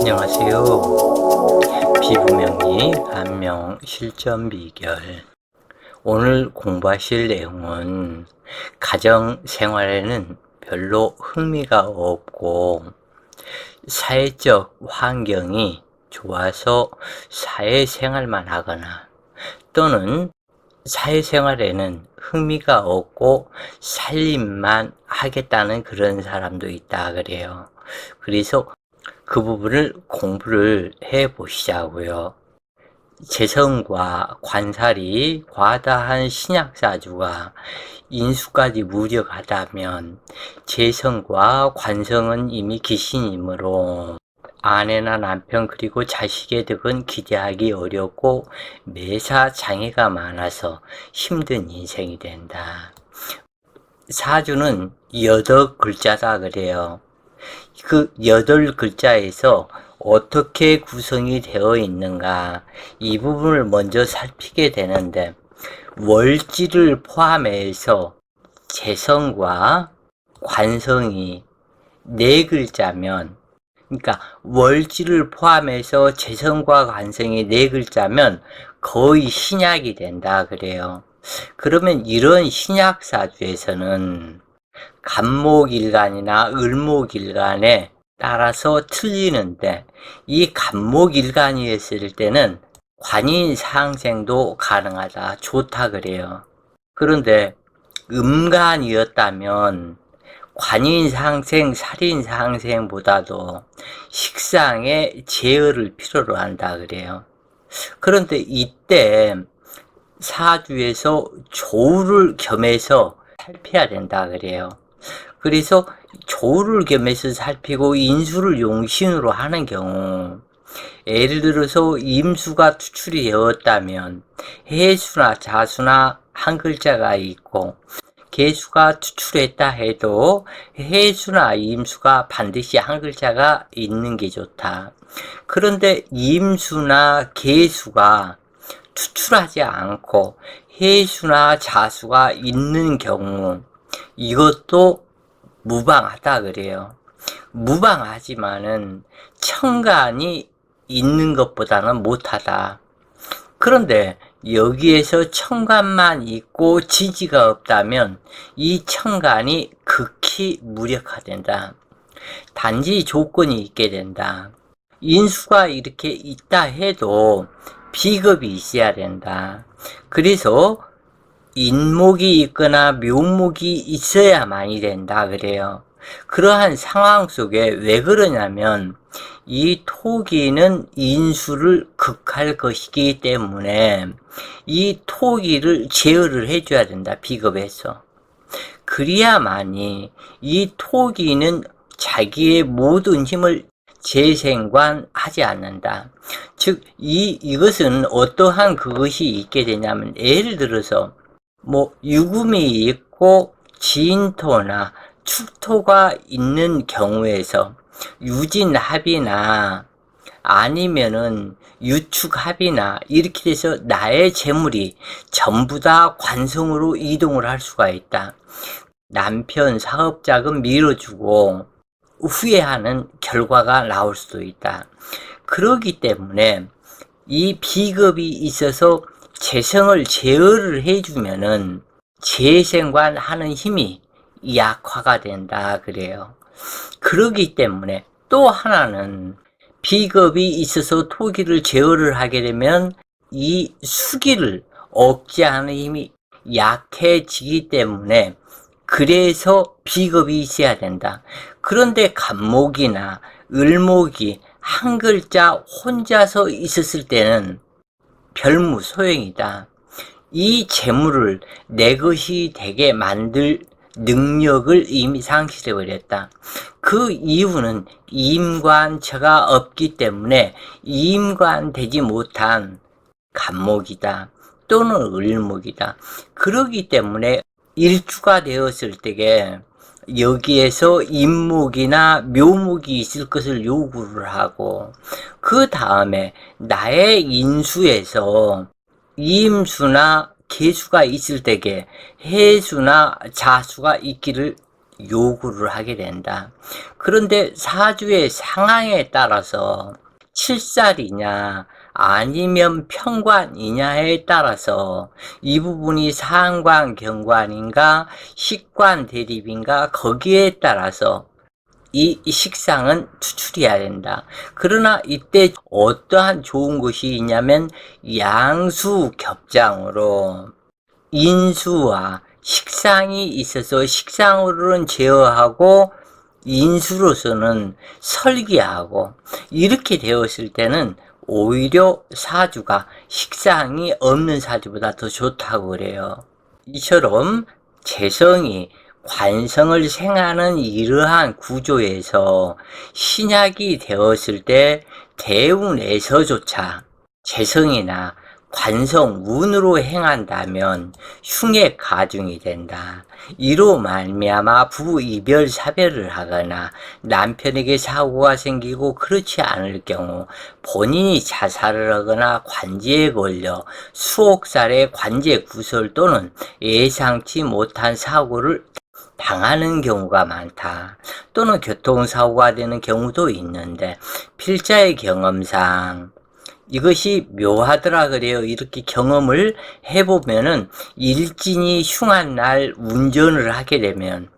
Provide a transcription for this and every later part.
안녕하세요. 피부명리 안녕 실전 비결. 오늘 공부하실 내용은 가정 생활에는 별로 흥미가 없고 사회적 환경이 좋아서 사회생활만 하거나 또는 사회생활에는 흥미가 없고 살림만 하겠다는 그런 사람도 있다 그래요. 그래서 그 부분을 공부를 해 보시자고요. 재성과 관살이 과다한 신약사주가 인수까지 무력하다면 재성과 관성은 이미 귀신이므로 아내나 남편 그리고 자식의 덕은 기대하기 어렵고 매사 장애가 많아서 힘든 인생이 된다. 사주는 8글자다 그래요. 그 8글자에서 어떻게 구성이 되어 있는가 이 부분을 먼저 살피게 되는데, 월지를 포함해서 재성과 관성이 4글자면, 그러니까 월지를 포함해서 재성과 관성이 4글자면 거의 신약이 된다 그래요. 그러면 이런 신약사주에서는 간목일간이나 을목일간에 따라서 틀리는데, 이 간목일간이었을 때는 관인상생도 가능하다, 좋다 그래요. 그런데 음간이었다면 관인상생, 살인상생보다도 식상에 제어를 필요로 한다 그래요. 그런데 이때 사주에서 조우를 겸해서 살펴야 된다 그래요. 그래서 조우를 겸해서 살피고 인수를 용신으로 하는 경우, 예를 들어서 임수가 투출이 되었다면 해수나 자수나 한 글자가 있고, 개수가 투출했다 해도 해수나 임수가 반드시 한 글자가 있는 게 좋다. 그런데 임수나 개수가 투출하지 않고 해수나 자수가 있는 경우, 이것도 무방하다 그래요. 무방하지만은 천간이 있는 것보다는 못하다. 그런데 여기에서 천간만 있고 지지가 없다면 이 천간이 극히 무력화된다. 단지 조건이 있게 된다. 인수가 이렇게 있다 해도 비겁이 있어야 된다. 그래서 인목이 있거나 묘목이 있어야만이 된다 그래요. 그러한 상황 속에 왜 그러냐면, 이 토기는 인수를 극할 것이기 때문에 이 토기를 제어를 해줘야 된다, 비겁해서. 그래야만이 이 토기는 자기의 모든 힘을 재생관하지 않는다. 즉, 이것은 어떠한 그것이 있게 되냐면, 예를 들어서 유금이 있고 진토나 축토가 있는 경우에서 유진합이나 아니면은 유축합이나 이렇게 돼서 나의 재물이 전부 다 관성으로 이동을 할 수가 있다. 남편 사업자금 밀어주고 후회하는 결과가 나올 수도 있다. 그렇기 때문에 이 비겁이 있어서 재성을 제어를 해주면은 재생관하는 힘이 약화가 된다 그래요. 그렇기 때문에 또 하나는, 비겁이 있어서 토기를 제어를 하게 되면 이 수기를 억제하는 힘이 약해지기 때문에, 그래서 비겁이 있어야 된다. 그런데 간목이나 을목이 한 글자 혼자서 있었을 때는 별무 소용이다. 이 재물을 내 것이 되게 만들 능력을 이미 상실해 버렸다. 그 이유는 임관처가 없기 때문에 임관되지 못한 간목이다, 또는 을목이다. 그러기 때문에 일주가 되었을 때에 여기에서 임목이나 묘목이 있을 것을 요구를 하고, 그 다음에 나의 인수에서 임수나 개수가 있을 때에 해수나 자수가 있기를 요구를 하게 된다. 그런데 사주의 상황에 따라서 칠살이냐 아니면 편관이냐에 따라서 이 부분이 상관 경관인가 식관 대립인가 거기에 따라서 이 식상은 추출해야 된다. 그러나 이때 어떠한 좋은 것이 있냐면 양수 겹장으로 인수와 식상이 있어서 식상으로는 제어하고 인수로서는 설계하고 이렇게 되었을 때는 오히려 사주가 식상이 없는 사주보다 더 좋다고 그래요. 이처럼 재성이 관성을 생하는 이러한 구조에서 신약이 되었을 때 대운에서조차 재성이나 관성 운으로 행한다면 흉의 가중이 된다. 이로 말미암아 부부 이별 사별을 하거나 남편에게 사고가 생기고 그렇지 않을 경우 본인이 자살을 하거나 관제에 걸려 수억 살의 관제 구설 또는 예상치 못한 사고를 당하는 경우가 많다. 또는 교통사고가 되는 경우도 있는데 필자의 경험상 이것이 묘하더라 그래요. 이렇게 경험을 해보면은 일진이 흉한 날 운전을 하게 되면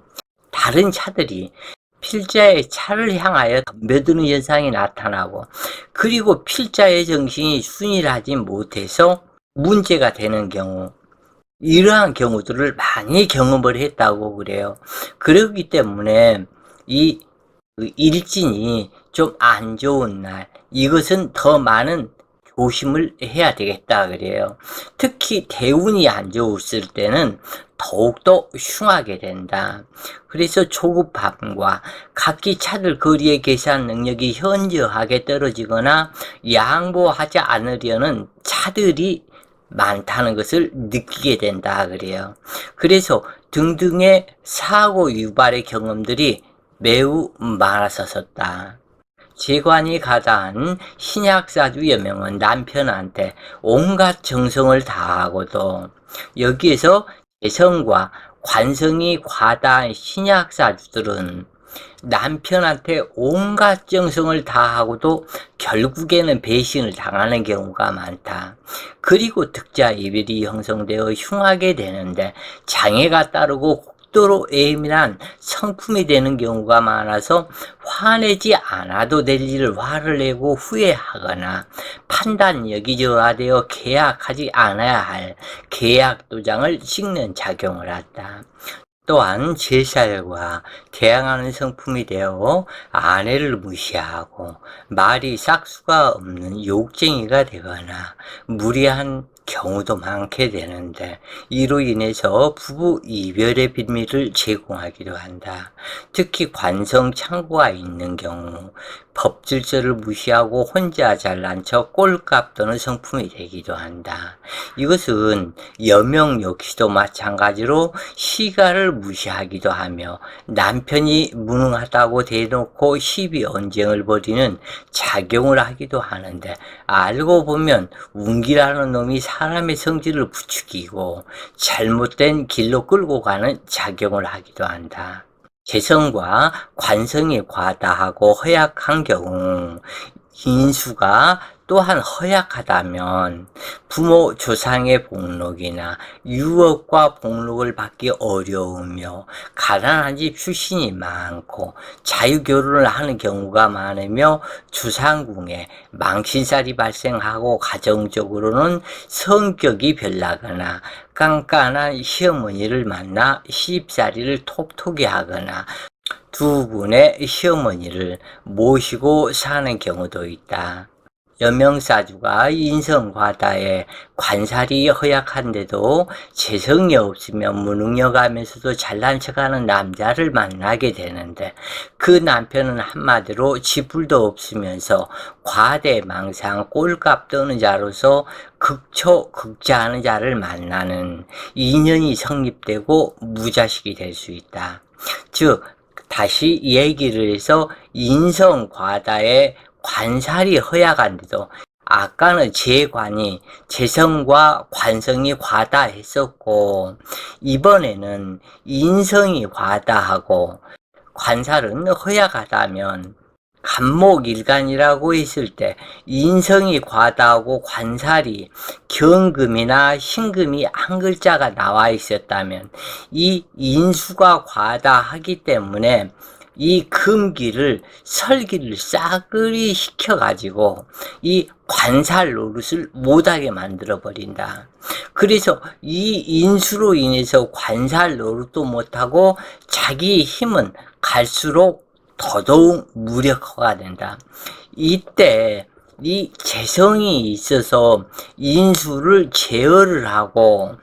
다른 차들이 필자의 차를 향하여 덤벼드는 현상이 나타나고 그리고 필자의 정신이 순일하지 못해서 문제가 되는 경우 이러한 경우들을 많이 경험을 했다고 그래요. 그렇기 때문에 이 일진이 좀 안 좋은 날 이것은 더 많은 조심을 해야 되겠다 그래요. 특히 대운이 안 좋았을 때는 더욱더 흉하게 된다. 그래서 조급함과 각기 차들 거리의 계산 능력이 현저하게 떨어지거나 양보하지 않으려는 차들이 많다는 것을 느끼게 된다 그래요. 그래서 등등의 사고 유발의 경험들이 매우 많았었다. 재관이 가다한 신약사주 여명은 남편한테 온갖 정성을 다하고도 여기에서 재성과 관성이 과다한 신약사주들은 남편한테 온갖 정성을 다하고도 결국에는 배신을 당하는 경우가 많다. 그리고 득자 이별이 형성되어 흉하게 되는데 장애가 따르고 극도로 예민한 성품이 되는 경우가 많아서 화내지 않아도 될 일을 화를 내고 후회하거나 판단력이 저하되어 계약하지 않아야 할 계약 도장을 찍는 작용을 한다. 또한 제살과 대항하는 성품이 되어 아내를 무시하고 말이 싹수가 없는 욕쟁이가 되거나 무리한 경우도 많게 되는데 이로 인해서 부부 이별의 비밀을 제공하기도 한다. 특히 관성 창고가 있는 경우 법 질서를 무시하고 혼자 잘난 척 꼴값 떠는 성품이 되기도 한다. 이것은 여명 역시도 마찬가지로 시가를 무시하기도 하며 남편이 무능하다고 대놓고 시비 언쟁을 벌이는 작용을 하기도 하는데 알고 보면 운기라는 놈이 사람의 성질을 부추기고 잘못된 길로 끌고 가는 작용을 하기도 한다. 재성과 관성이 과다하고 허약한 경우 인수가 또한 허약하다면 부모 조상의 복록이나 유업과 복록을 받기 어려우며 가난한 집 출신이 많고 자유결혼을 하는 경우가 많으며 주상궁에 망신살이 발생하고 가정적으로는 성격이 별나거나 깐깐한 시어머니를 만나 시집살이를 톡톡히 하거나 두 분의 시어머니를 모시고 사는 경우도 있다. 여명사주가 인성과다에 관살이 허약한데도 재성이 없으면 무능력하면서도 잘난 척하는 남자를 만나게 되는데 그 남편은 한마디로 지불도 없으면서 과대망상 꼴값 떠는 자로서 극초극자하는 자를 만나는 인연이 성립되고 무자식이 될 수 있다. 즉 다시 얘기를 해서 인성과다에 관살이 허약한데도 아까는 재관이 재성과 관성이 과다했었고 이번에는 인성이 과다하고 관살은 허약하다면 간목일간이라고 했을 때 인성이 과다하고 관살이 경금이나 신금이 한 글자가 나와 있었다면 이 인수가 과다하기 때문에 이 금기를 설기를 싸그리 시켜가지고 이 관살 노릇을 못하게 만들어 버린다. 그래서 이 인수로 인해서 관살 노릇도 못하고 자기의 힘은 갈수록 더더욱 무력화가 된다. 이때 이 재성이 있어서 인수를 제어를 하고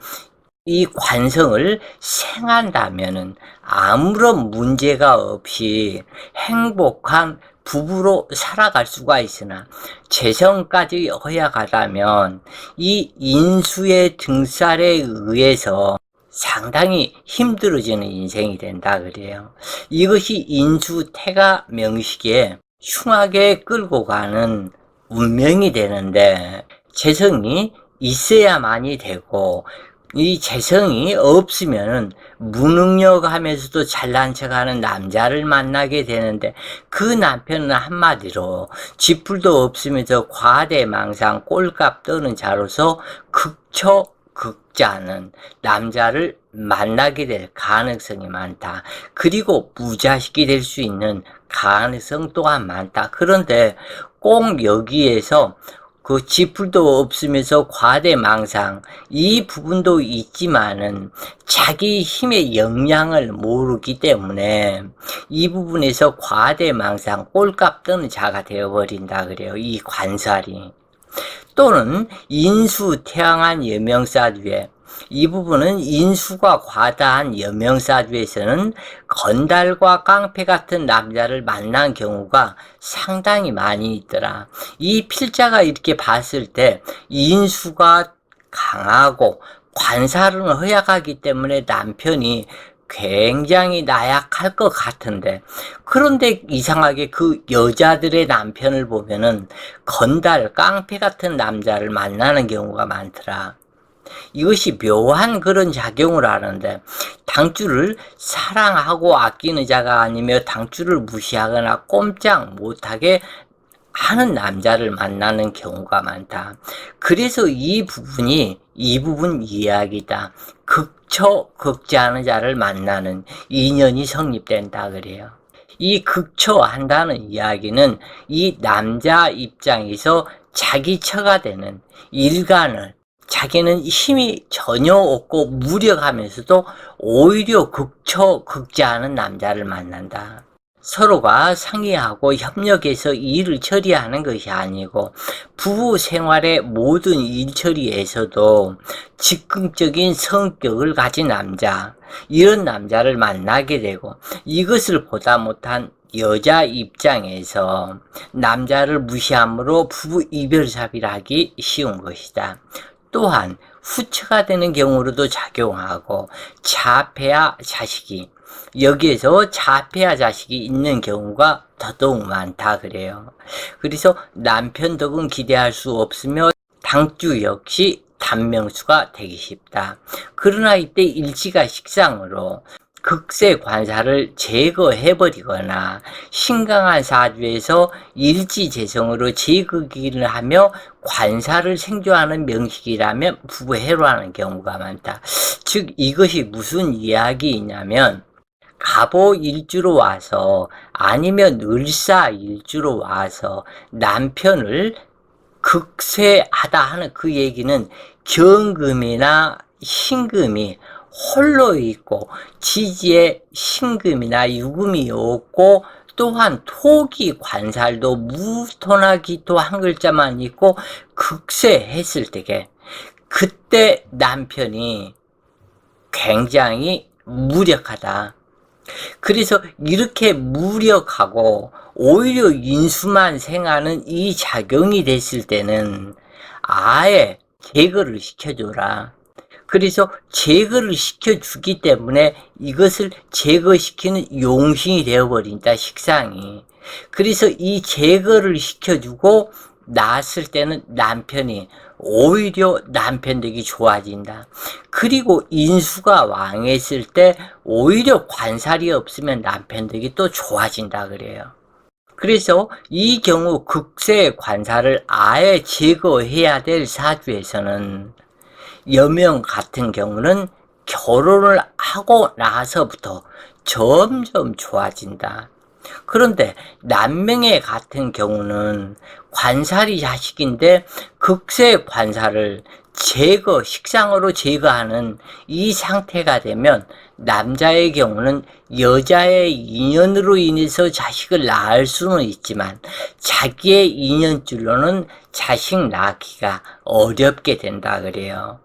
이 관성을 생한다면은 아무런 문제가 없이 행복한 부부로 살아갈 수가 있으나 재성까지 허약하다면 이 인수의 등살에 의해서 상당히 힘들어지는 인생이 된다 그래요. 이것이 인수태가 명식에 흉하게 끌고 가는 운명이 되는데 재성이 있어야만이 되고 이 재성이 없으면은 무능력하면서도 잘난 척하는 남자를 만나게 되는데 그 남편은 한마디로 쥐뿔도 없으면서 과대망상 꼴값 떠는 자로서 극처극자는 남자를 만나게 될 가능성이 많다. 그리고 무자식이 될 수 있는 가능성 또한 많다. 그런데 꼭 여기에서 그 쥐뿔도 없으면서 과대망상 이 부분도 있지만은 자기 힘의 역량을 모르기 때문에 이 부분에서 과대망상 꼴값 떠는 자가 되어버린다 그래요. 이 관살이. 또는 인수 태양한 여명사주에 이 부분은 인수가 과다한 여명사주에서는 건달과 깡패 같은 남자를 만난 경우가 상당히 많이 있더라. 이 필자가 이렇게 봤을 때 인수가 강하고 관살은 허약하기 때문에 남편이 굉장히 나약할 것 같은데 그런데 이상하게 그 여자들의 남편을 보면은 건달, 깡패 같은 남자를 만나는 경우가 많더라. 이것이 묘한 그런 작용을 하는데 당주를 사랑하고 아끼는 자가 아니며 당주를 무시하거나 꼼짝 못하게 하는 남자를 만나는 경우가 많다. 그래서 이 부분 이야기다. 극처극자하는 자를 만나는 인연이 성립된다 그래요. 이 극처한다는 이야기는 이 남자 입장에서 자기 처가 되는 일간을 자기는 힘이 전혀 없고 무력하면서도 오히려 극처극자하는 남자를 만난다. 서로가 상의하고 협력해서 일을 처리하는 것이 아니고 부부 생활의 모든 일 처리에서도 즉흥적인 성격을 가진 남자, 이런 남자를 만나게 되고 이것을 보다 못한 여자 입장에서 남자를 무시함으로 부부 이별삽의를 하기 쉬운 것이다. 또한 후처가 되는 경우로도 작용하고 자폐아 자식이 여기에서 자폐아 자식이 있는 경우가 더더욱 많다 그래요. 그래서 남편 덕은 기대할 수 없으며 당주 역시 단명수가 되기 쉽다. 그러나 이때 일지가 식상으로 극세 관사를 제거해버리거나 신강한 사주에서 일지재성으로 제거기를 하며 관사를 생존하는 명식이라면 부부해로하는 경우가 많다. 즉 이것이 무슨 이야기이냐면 갑오 일주로 와서 아니면 을사 일주로 와서 남편을 극세하다 하는 그 얘기는 경금이나 신금이 홀로 있고 지지에 신금이나 유금이 없고 또한 토기 관살도 무토나 기토 한 글자만 있고 극세했을 때게 그때 남편이 굉장히 무력하다. 그래서 이렇게 무력하고 오히려 인수만 생하는 이 작용이 됐을 때는 아예 제거를 시켜줘라. 그래서 제거를 시켜주기 때문에 이것을 제거시키는 용신이 되어버린다, 식상이. 그래서 이 제거를 시켜주고 낳았을 때는 남편이 오히려 남편 덕이 좋아진다. 그리고 인수가 왕했을 때 오히려 관살이 없으면 남편 덕이 또 좋아진다 그래요. 그래서 이 경우 극세 관살을 아예 제거해야 될 사주에서는 여명 같은 경우는 결혼을 하고 나서부터 점점 좋아진다. 그런데 남명의 같은 경우는 관살이 자식인데 극세 관살을 식상으로 제거하는 이 상태가 되면 남자의 경우는 여자의 인연으로 인해서 자식을 낳을 수는 있지만 자기의 인연줄로는 자식 낳기가 어렵게 된다 그래요.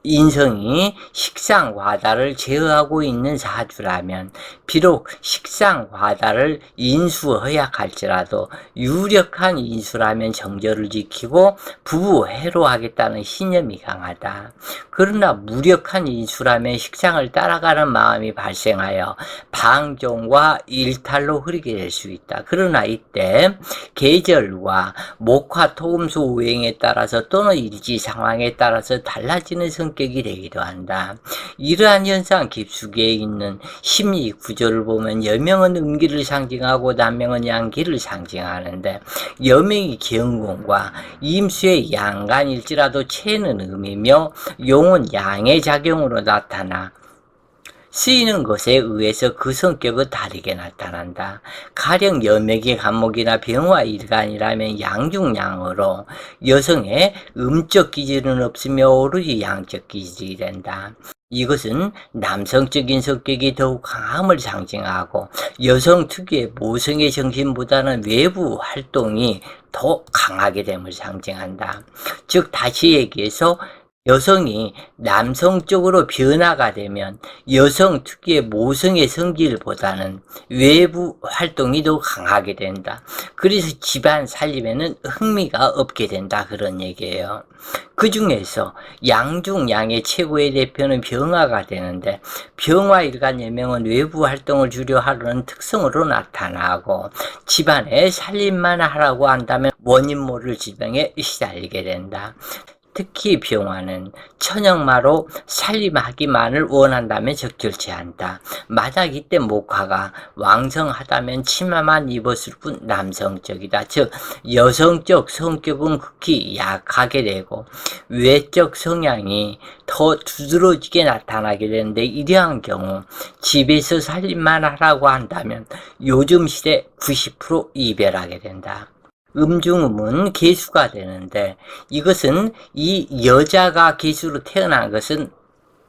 인성이 식상과다를 제어하고 있는 사주라면 비록 식상과다를 인수허약할지라도 유력한 인수라면 정절을 지키고 부부 해로하겠다는 신념이 강하다. 그러나 무력한 인수라면 식상을 따라가는 마음이 발생하여 방종과 일탈로 흐르게 될 수 있다. 그러나 이때 계절과 목화 토금수 오행에 따라서 또는 일지 상황에 따라서 달라지는 성격이 되기도 한다. 이러한 현상 깊숙이에 있는 심리 구조를 보면 여명은 음기를 상징하고 남명은 양기를 상징하는데 여명이 경공과 임수의 양간일지라도 체는 음이며 용은 양의 작용으로 나타나 쓰이는 것에 의해서 그 성격은 다르게 나타난다. 가령 여맥의 간목이나 병화 일간이라면 양중양으로 여성의 음적 기질은 없으며 오로지 양적 기질이 된다. 이것은 남성적인 성격이 더욱 강함을 상징하고 여성 특유의 모성의 정신보다는 외부 활동이 더 강하게 됨을 상징한다. 즉 다시 얘기해서 여성이 남성적으로 변화가 되면 여성 특유의 모성의 성질보다는 외부 활동이 더 강하게 된다. 그래서 집안 살림에는 흥미가 없게 된다. 그런 얘기예요. 그 중에서 양중양의 최고의 대표는 병화가 되는데 병화 일간 여명은 외부 활동을 주려 하려는 특성으로 나타나고 집안에 살림만 하라고 한다면 원인 모를 질병에 시달리게 된다. 특히 병화는 천역마로 살림하기만을 원한다면 적절치 않다. 만약 이때 목화가 왕성하다면 치마만 입었을 뿐 남성적이다. 즉 여성적 성격은 극히 약하게 되고 외적 성향이 더 두드러지게 나타나게 되는데 이러한 경우 집에서 살림만 하라고 한다면 요즘 시대 90% 이별하게 된다. 음중음은 계수가 되는데 이것은 이 여자가 계수로 태어난 것은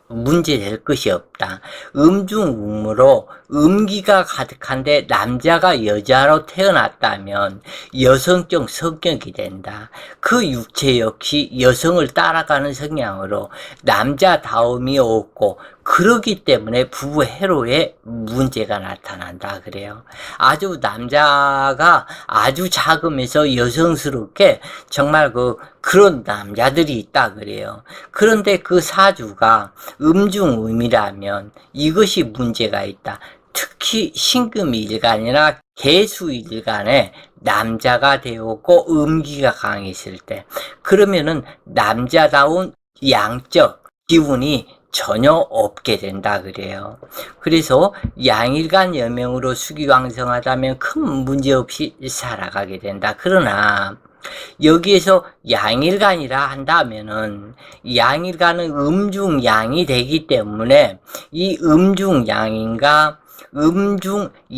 문제될 것이 없다. 음중음으로 음기가 가득한데 남자가 여자로 태어났다면 여성적 성격이 된다. 그 육체 역시 여성을 따라가는 성향으로 남자다움이 없고 그러기 때문에 부부 해로에 문제가 나타난다 그래요. 아주 남자가 아주 작으면서 여성스럽게 정말 그런 남자들이 있다 그래요. 그런데 그 사주가 음중음이라면 이것이 문제가 있다. 특히 신금일간이나 개수일간에 남자가 되었고 음기가 강했을 때 그러면은 남자다운 양적 기운이 전혀 없게 된다 그래요. 그래서 양일간 여명으로 수기왕성하다면 큰 문제 없이 살아가게 된다. 그러나 여기에서 양일간이라 한다면은 양일간은 음중양이 되기 때문에 이 음중양인가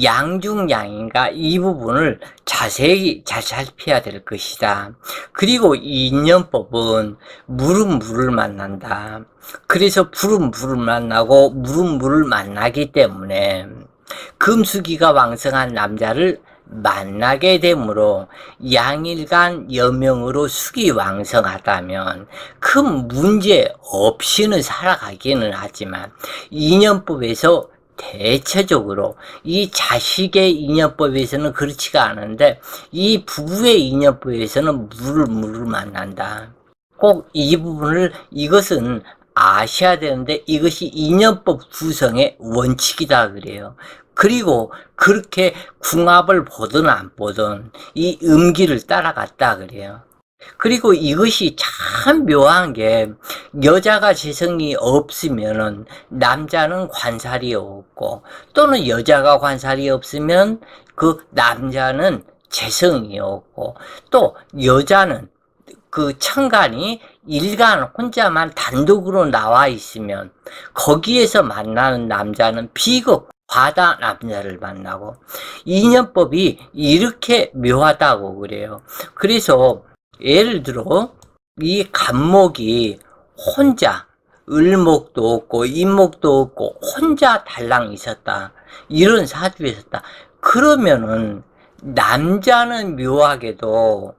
양중양인가 이 부분을 자세히 잘 살펴야 될 것이다. 그리고 이 인연법은 물은 물을 만난다. 그래서 불은 불을 만나고 물은 물을 만나기 때문에 금수기가 왕성한 남자를 만나게 되므로 양일간 여명으로 수기 왕성하다면 큰 문제 없이는 살아가기는 하지만 인연법에서 대체적으로 이 자식의 인연법에서는 그렇지가 않은데 이 부부의 인연법에서는 물을 만난다. 꼭 이 부분을 이것은 아셔야 되는데 이것이 인연법 구성의 원칙이다 그래요. 그리고 그렇게 궁합을 보든 안 보든 이 음기를 따라갔다 그래요. 그리고 이것이 참 묘한 게 여자가 재성이 없으면은 남자는 관살이 없고 또는 여자가 관살이 없으면 그 남자는 재성이 없고 또 여자는 그 천간이 일간 혼자만 단독으로 나와 있으면 거기에서 만나는 남자는 비겁 과다 남자를 만나고 인연법이 이렇게 묘하다고 그래요. 그래서 예를 들어 이 간목이 혼자 을목도 없고 인목도 없고 혼자 달랑 있었다. 이런 사주에 있었다. 그러면은 남자는 묘하게도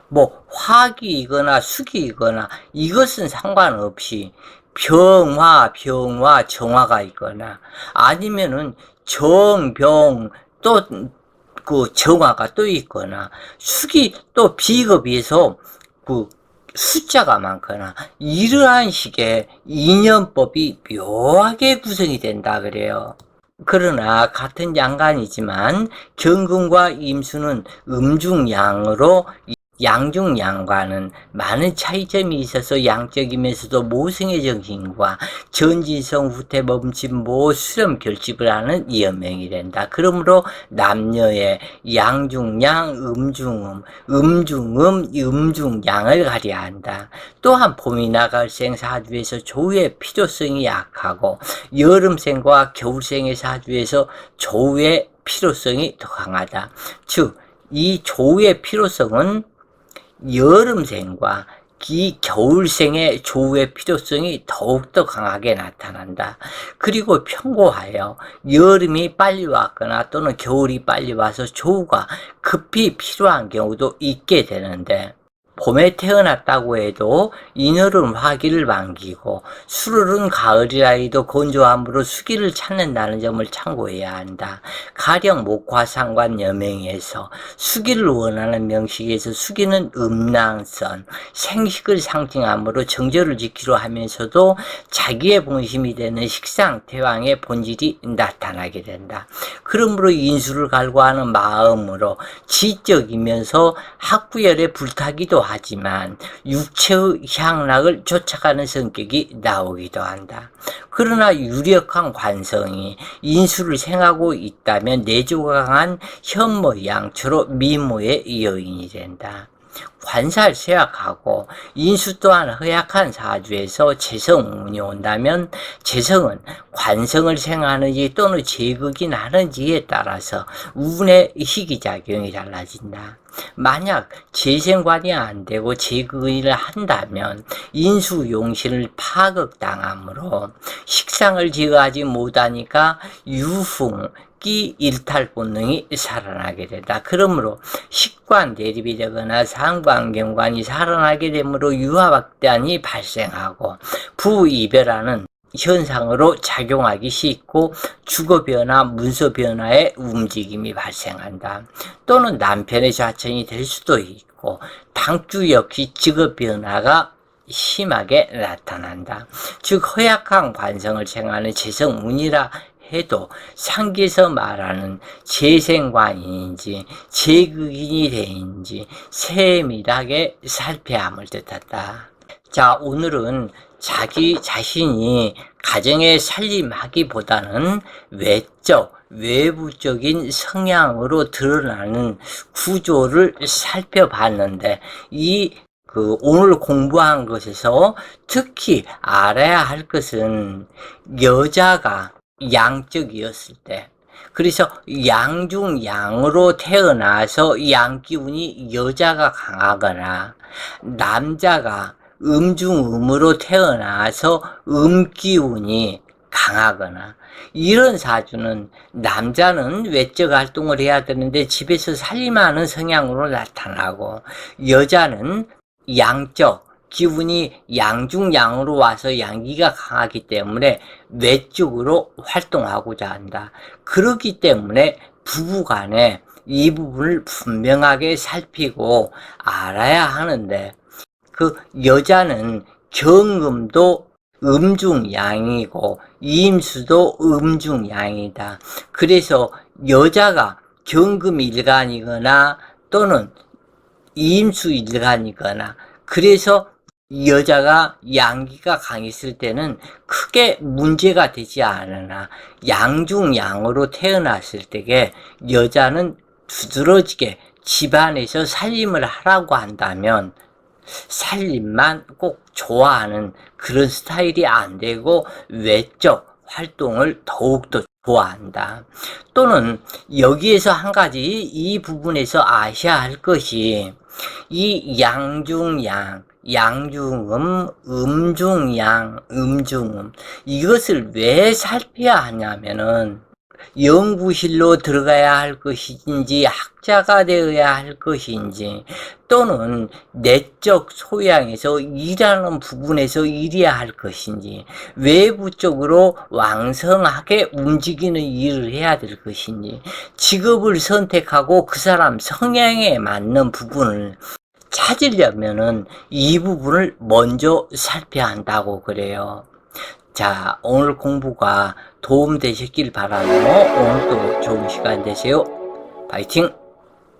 뭐 화기이거나 수기이거나 이것은 상관없이 병화, 정화가 있거나 아니면은 정병 또 그 정화가 또 있거나 수기 또 비겁에서 그 숫자가 많거나 이러한 식의 인연법이 묘하게 구성이 된다 그래요. 그러나 같은 양간이지만 경금과 임수는 음중양으로 양중양과는 많은 차이점이 있어서 양적이면서도 모성의 정신과 전진성 후퇴 멈춤 수렴 결집을 하는 이연명이 된다. 그러므로 남녀의 양중양, 음중양을 가려야 한다. 또한 봄이나 가을생 사주에서 조우의 필요성이 약하고 여름생과 겨울생의 사주에서 조우의 필요성이 더 강하다. 즉, 이 조우의 필요성은 여름생과 겨울생의 조우의 필요성이 더욱더 강하게 나타난다. 그리고 편고하여 여름이 빨리 왔거나 또는 겨울이 빨리 와서 조우가 급히 필요한 경우도 있게 되는데 봄에 태어났다고 해도 이늘은 화기를 반기고 수르른 가을이라 해도 건조함으로 수기를 찾는다는 점을 참고해야 한다. 가령 목화상관 여명에서 수기를 원하는 명식에서 수기는 음낭선, 생식을 상징하므로 정절을 지키려 하면서도 자기의 본심이 되는 식상, 태왕의 본질이 나타나게 된다. 그러므로 인수를 갈구하는 마음으로 지적이면서 학구열에 불타기도 하지만 육체의 향락을 쫓아가는 성격이 나오기도 한다. 그러나 유력한 관성이 인수를 생하고 있다면 내조가 강한 현모 양초로 미모의 여인이 된다. 관살 쇠약하고 인수 또한 허약한 사주에서 재성운이 온다면 재성은 관성을 생하는지 또는 제극이 나는지에 따라서 운의 희귀작용이 달라진다. 만약 재생관이 안되고 제극을 한다면 인수용신을 파극당하므로 식상을 제어하지 못하니까 유흥 끼 일탈 본능이 살아나게 된다. 그러므로 식관 대립이 되거나 상관경관이 살아나게 되므로 유화박단이 발생하고 부이별하는 현상으로 작용하기 쉽고 주거변화, 문서변화의 움직임이 발생한다. 또는 남편의 좌천이 될 수도 있고 당주 역시 직업변화가 심하게 나타난다. 즉 허약한 관성을 생하는 재성운이라 해도 상기에서 말하는 재생관인지 재극인이 되는지 세밀하게 살펴야 함을 뜻한다. 자, 오늘은 자기 자신이 가정에 살림하기보다는 외적, 외부적인 성향으로 드러나는 구조를 살펴봤는데 오늘 공부한 것에서 특히 알아야 할 것은 여자가 양적이었을 때, 그래서 양중양으로 태어나서 양기운이 여자가 강하거나 남자가 음중음으로 태어나서 음기운이 강하거나 이런 사주는 남자는 외적 활동을 해야 되는데 집에서 살림하는 성향으로 나타나고 여자는 양적 기운이 양중양으로 와서 양기가 강하기 때문에 외적으로 활동하고자 한다. 그렇기 때문에 부부간에 이 부분을 분명하게 살피고 알아야 하는데 그 여자는 경금도 음중양이고 임수도 음중양이다. 그래서 여자가 경금일간이거나 또는 이임수 일간이거나, 그래서 여자가 양기가 강했을 때는 크게 문제가 되지 않으나 양중양으로 태어났을 때에 여자는 두드러지게 집안에서 살림을 하라고 한다면 살림만 꼭 좋아하는 그런 스타일이 안 되고 외적 활동을 더욱더 좋아한다. 또는 여기에서 한 가지 이 부분에서 아셔야 할 것이, 이 양중양, 양중음, 음중양, 음중음, 이것을 왜 살펴야 하냐면은 연구실로 들어가야 할 것인지 학자가 되어야 할 것인지, 또는 내적 소양에서 일하는 부분에서 일해야 할 것인지, 외부적으로 왕성하게 움직이는 일을 해야 될 것인지, 직업을 선택하고 그 사람 성향에 맞는 부분을 찾으려면은 이 부분을 먼저 살펴야 한다고 그래요. 자, 오늘 공부가 도움 되셨길 바라며 오늘도 좋은 시간 되세요. 파이팅!